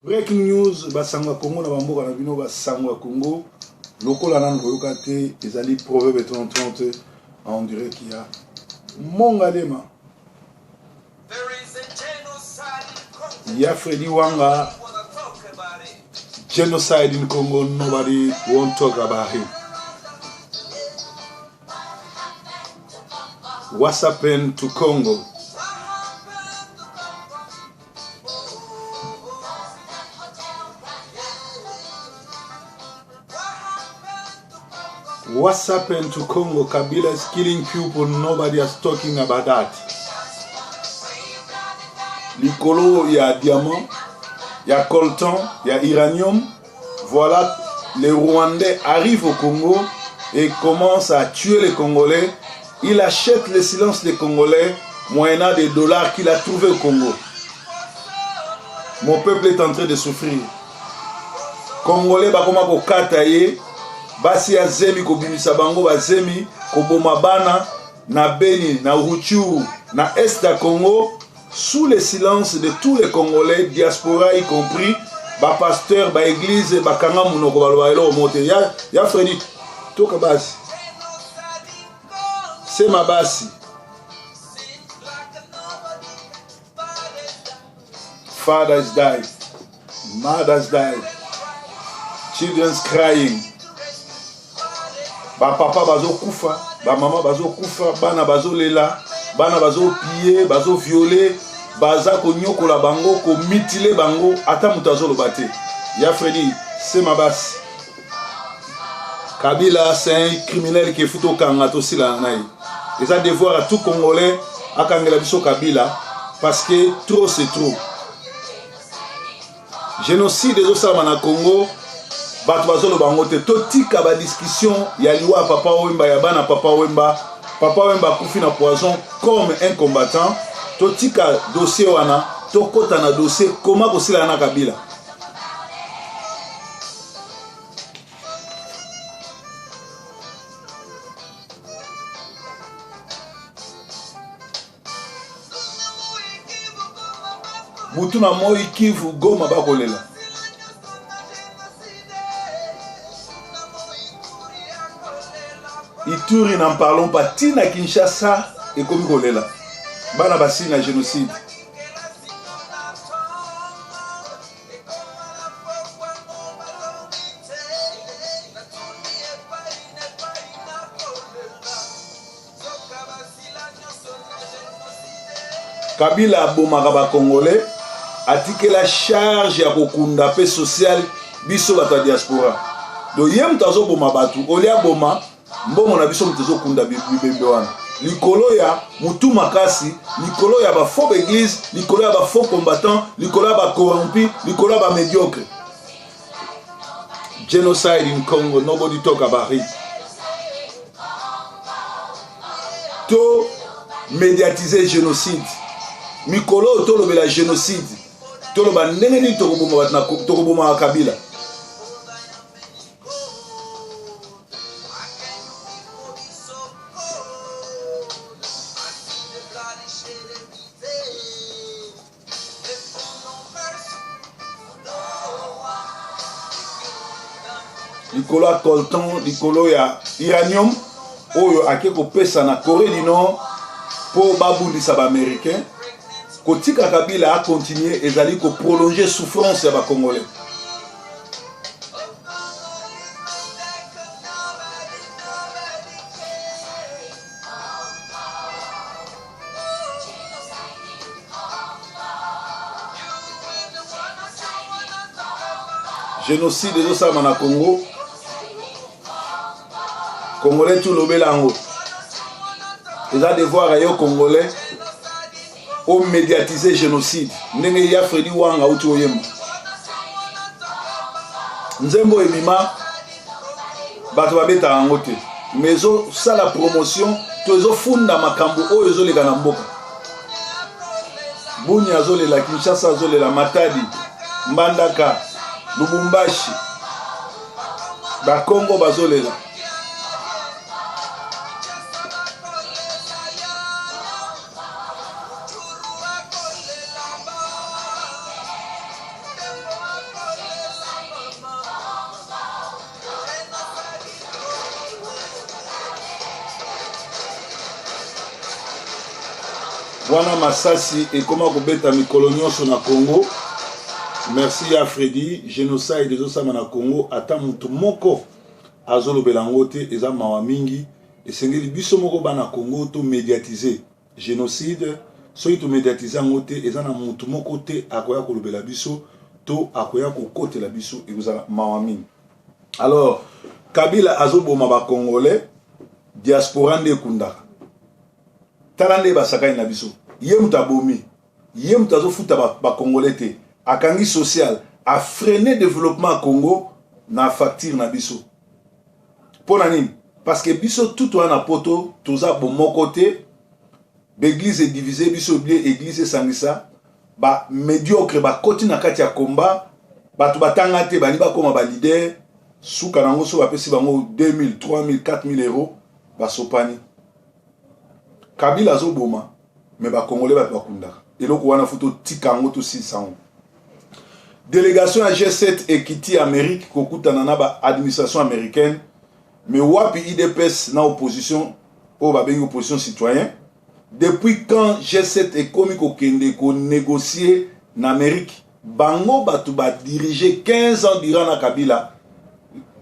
Breaking news, basangwa Congo na bamboka na bino basangwa Congo. Lokola nan koyoka te, ezali proverbe 30-30, on dirait qu'il y a Mongalema. Il y a Freddy Wanga, genocide in Congo, nobody won't talk about him. What's happened to Congo? What's happened to Congo? Kabila is killing people, nobody is talking about that. Likolo, il y a diamant, il y a coltan, il y a uranium. Voilà, les Rwandais arrivent au Congo et commencent à tuer les Congolais. Il achète le silence des Congolais moyennant des dollars qu'il a trouvés au Congo. Mon peuple est en train de souffrir. Congolais, bakoma ko kataye. Basi ya zemi kobimisa bango bazemi koboma bana na Beni, na Rutshuru, na Est du Congo, sous le silence de tous les Congolais, diaspora y compris, ba pasteur, ba église, ba kanga munoko baloba elo monte. Ya Freddy, toka basi. C'est ma basi. Fathers died. Mothers died. Children's crying. Ba papa bazo kufa, ba maman bazo kufa, bana bazo lela, bana bazo piller, bazo violer, baza ko nyokola bango, ko mutiler bango, ata mutazo lobate. Ya Freddy, c'est ma basse. Kabila, c'est un criminel qui est foutu au kangato si la naï. Ils ont devoir à tout Congolais à Kangela biso Kabila parce que trop c'est trop. Génocide des Osama na Congo. Bato bazolo bango te totika ba discussion ya liwa papa Wemba ya bana papa Wemba kufi na poison comme un combattant totika dossier wana tokota na dossier comment kosila na Kabila. Butuna moi Kivu Goma bakolela. Ituri n'en parlons pas. Tina Kinshasa et comme Golela. Bana basi na génocide. Kabila abomaka ba Congolais atike la charge ya kokunda pe social biso bato diaspora. Do yem tazo boma batu olia boma mbongo na biso mtezo kunda bibembe wana likolo ya mutu makasi, likolo ya ba faux église, likolo ya ba faux combattants, likolo ya ba corrompu, likolo ya ba médiocre. Genocide in Congo, nobody talk about it. To médiatiser génocide. Mikolo to lo bela génocide. To lo ba ndenge ni to koboma Kabila. Likolo ya coltan, likolo ya uranium oyo ake kopesa na Corée du Nord po babundisa ba américain kotika Kabila a continuer ezali ko prolonger souffrance ya ba Congolais. Génocide des Osama na Congo. Congolais tout le belango. Ils ont devoir à eux Congolais au médiatiser génocide. Ndenge ya Freddy Wanga uti oyema. Nzembo ebima bato babeta ngo te. Mezo ça la promotion tozo funda makambo oyo ezoleka na mboka. Bunya azolela Kinshasa azolela Matadi, Mbandaka, Lubumbashi. Ba Congo bazolela. wana masasi et comment kobeta mikolo nyonso na Congo. Merci à Freddy, génocide des osama na Congo ata mutu moko azolobela ngo te eza mawa mingi esengeli biso moko bana Congo to médiatiser génocide soki to médiatiser ngo te eza na mutu moko te akoya kolobela biso to akoya kokotela biso ezala mawa mingi. Alors Kabila azoboma ba Congolais diaspora nde kundaka tala nde basakani na biso ye mutu abomi ye mutu azofuta ba Congolais te akangi social a freiné développement à Congo na facture na biso pona nini parce que biso tout wana poto toza bomo côté l'église est divisée biso bien église sangisa ba médiocre ba koti na kati ya combat batu batanga te bani ba koma ba leader suka nango so bapesi bango 2000 3000 4000 euros basopani Kabila zo boma mais ba Congolais ba bakunda eloko wana futo tikango to 600. Délégation à G7 et Kiti Amérique, kokutana na ba administration américaine, mais wapi IDPS na opposition, au babengi opposition citoyen. Depuis quand G7 est commis kokende ko négocier en Amérique, bango batu ba diriger 15 ans durant na Kabila,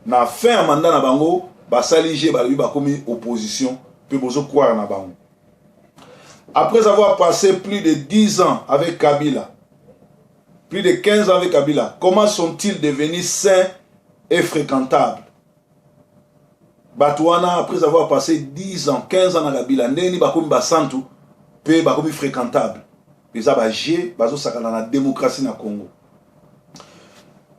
na fin mandat na bango, ba salige ba lui ba commis opposition, pe bozo croire na bango. Après avoir passé plus de 10 ans avec Kabila, plus de 15 ans avec Kabila, comment sont-ils devenus sains et fréquentables? Batouana, après avoir passé 10 ans, 15 ans avec Kabila, Neni Bakoumi Basantu, pe Bakoumi fréquentable. Les abagés, Bazo Sakana na démocratie na Congo.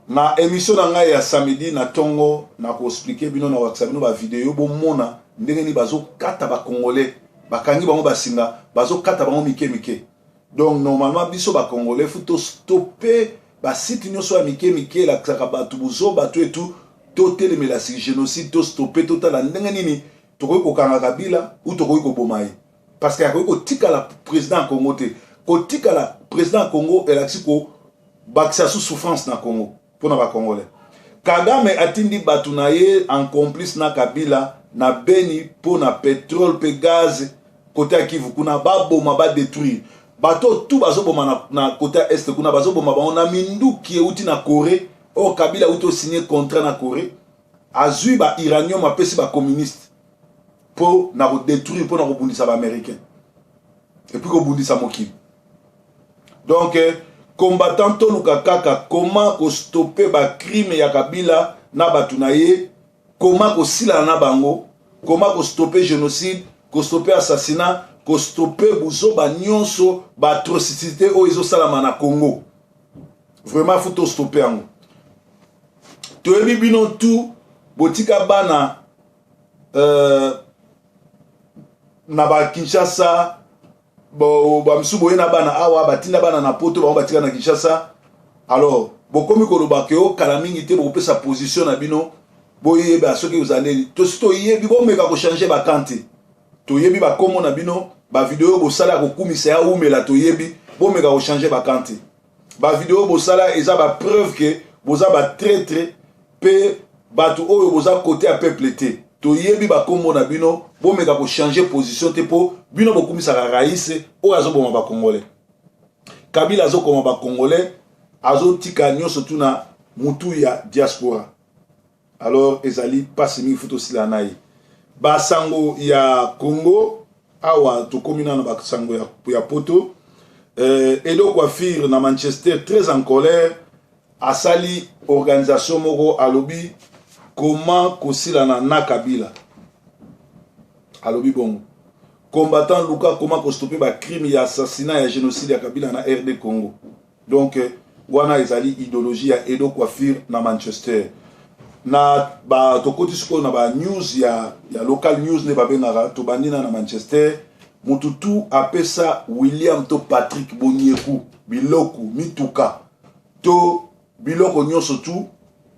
Na émission na ya samedi na Tongo, na ko expliquer bino na WhatsApp no ba vidéo bo mona ndenge ni bazo kata ba Congolais, bakangi bango basinga, bazo kata bango mike. Donc normalement biso ba Congolais faut stopper ba site nyonso ya mike la kaka batu buzo batu et tout telemela si génocide to stopper total ndenge nini tokoki kokanga Kabila ou tokoki koboma ye parce que akoki kotika la président Congo te kotika la président Congo elakisi ko bakisa sous souffrance na Congo pona ba Congolais. Kagame atindi batu na ye en complice na Kabila na Beni pona pétrole pe gaz côté à Kivu kuna ba boma ba détruire bato tout bazoboma na côté est kuna bazoboma ba on a mindu qui est na Corée o Kabila auto signé contrat na Corée azui ba iranien ma pesi ba communiste pour na détruire pour na rebondisa ba américain et puis ko bundisa mokili. Donc combattant to lukakaka comment ko stopper ba crime ya Kabila na batu na ye, comment ko sila na bango, comment ko stopper génocide, ko stopper assassinat, ko stopper buzo ba nyonso ba atrocité o izo salama na Congo. Vraiment faut to stopper ango. To ebi bino tout botika bana na ba Kinshasa bo ba msubo ena bana awa batinda bana na poto ba batika na Kinshasa. Alors bokomi ko lobake o kala mingi te bo pesa position na bino bo yeba soki uzaleli to sito yebi bo meka ko changer ba kanti to yebi ba komo na bino ba video bo sala ko kumisa ya umela to yebi bo meka ko changer ba kanti ba video bo sala eza ba preuve que boza ba traître pe batu oyo boza côté à peuple te to yebi ba komo na bino bo meka ko changer position te po bino bo kumisa ka raïs o azo bo ba Congolais. Kabila azo koma ba Congolais azo tika nyonso tuna mutu ya diaspora. Alors ezali pasimi futo silanai ba sango ya Congo awa to komina na ba sango ya poto Edo Coiffure na Manchester très en colère asali organisation moko alobi comment kosilana na Kabila alobi bon combattant Luka comment ko stopper ba crime ya assassinat ya génocide ya Kabila na RD Congo. Donc wana ezali idéologie ya Edo Coiffure na Manchester na ba tokoti suko na ba news ya local news ne ba bengara to bandina na Manchester mututu apesa William to Patrick Bonyeku biloko mituka to biloko nyonso tout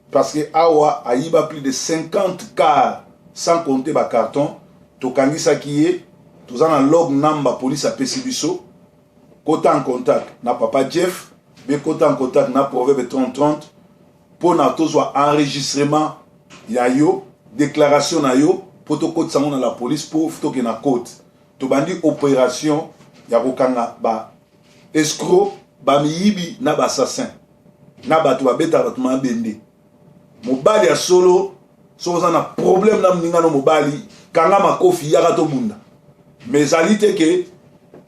parce que awa ayiba plus de 50 cars sans compter ba carton to kangisa kiye to zana log number police apesi biso kota en contact na papa Jeff be kota en contact na proverbe 3030 pour na tozwa enregistrement ya yo déclaration na yo pour to kota sango na la police pour to ke na côte to bandi opération ya kokanga ba escroc ba miyibi na ba assassin na bato babeta bato mabende mobali ya solo soza na problème na mninga no mobali kanga makofi yaka to bunda mais alite ke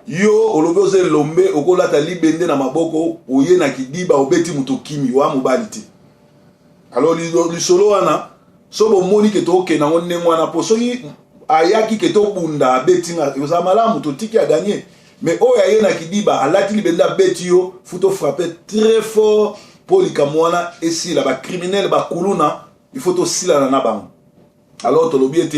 yo olobi oze lombe okolata libende na maboko oye na kidiba obeti mutokimi wa mobali te alors lisolo wana so bomoni ke tokena ngo ndenge wana po soki ayaki ke tobunda abetinga yoza malamu totiki a gagner mais oyo aye na kidiba alati libende abeti yo futo frapper très fort pour likamwana esila ba criminel ba kuluna il faut to silana na bango alors tolobi ete